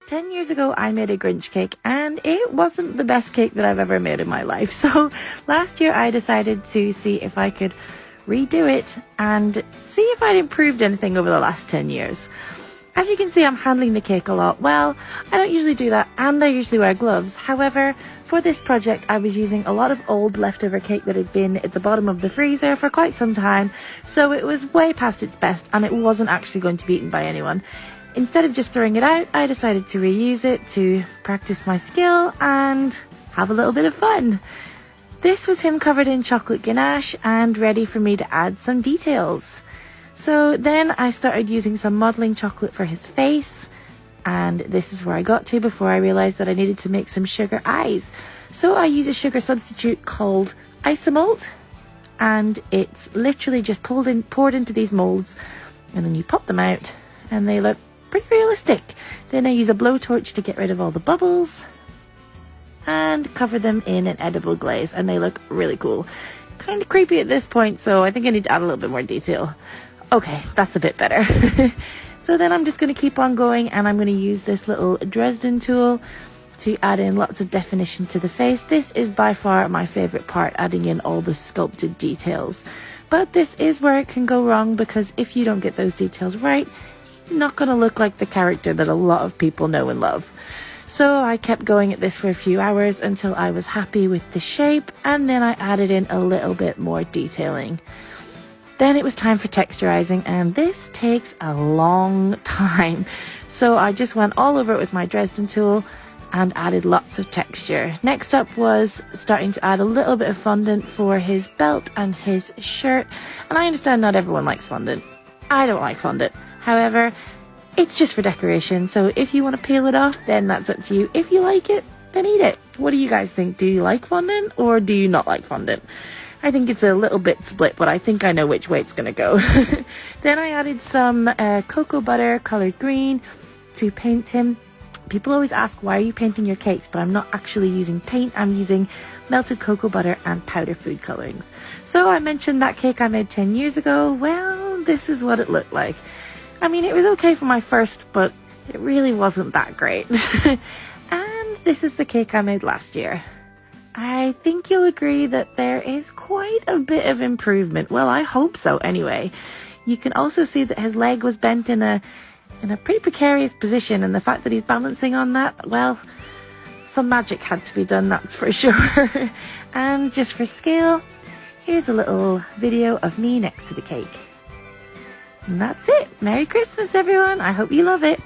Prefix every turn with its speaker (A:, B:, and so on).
A: 10 years ago, I made a Grinch cake, and it wasn't the best cake that I've ever made in my life. So last year I decided to see if I could redo it and see if I'd improved anything over the last 10 years. As you can see, I'm handling the cake a lot. Well, I don't usually do that, and I usually wear gloves. However, for this project, I was using a lot of old leftover cake that had been at the bottom of the freezer for quite some time, so it was way past its best, and it wasn't actually going to be eaten by anyone. Instead of just throwing it out, I decided to reuse it to practice my skill and have a little bit of fun. This was him covered in chocolate ganache and ready for me to add some details. So then I started using some modelling chocolate for his face, and this is where I got to before I realised that I needed to make some sugar eyes. So I use a sugar substitute called isomalt, and it's literally just poured into these moulds, and then you pop them out and they look pretty realistic. Then I use a blowtorch to get rid of all the bubbles and cover them in an edible glaze, and they look really cool. Kind of creepy at this point, so I think I need to add a little bit more detail. Okay, that's a bit better. So then I'm just going to keep on going, and I'm going to use this little Dresden tool to add in lots of definition to the face. This is by far my favourite part, adding in all the sculpted details. But this is where it can go wrong, because if you don't get those details right, not going to look like the character that a lot of people know and love. So I kept going at this for a few hours until I was happy with the shape, and then I added in a little bit more detailing. Then it was time for texturizing, and this takes a long time. So I just went all over it with my Dresden tool and added lots of texture. Next up was starting to add a little bit of fondant for his belt and his shirt. And I understand not everyone likes fondant. I don't like fondant. However, it's just for decoration, so if you want to peel it off, then that's up to you. If you like it, then eat it. What do you guys think? Do you like fondant or do you not like fondant? I think it's a little bit split, but I think I know which way it's going to go. Then I added some cocoa butter colored green to paint him. People always ask, why are you painting your cakes? But I'm not actually using paint. I'm using melted cocoa butter and powder food colorings. So I mentioned that cake I made 10 years ago. Well, this is what it looked like. I mean, it was okay for my first, but it really wasn't that great. And this is the cake I made last year. I think you'll agree that there is quite a bit of improvement. Well, I hope so anyway. You can also see that his leg was bent in a pretty precarious position, and the fact that he's balancing on that, well, some magic had to be done, that's for sure. And just for scale, here's a little video of me next to the cake. And that's it. Merry Christmas, everyone. I hope you love it.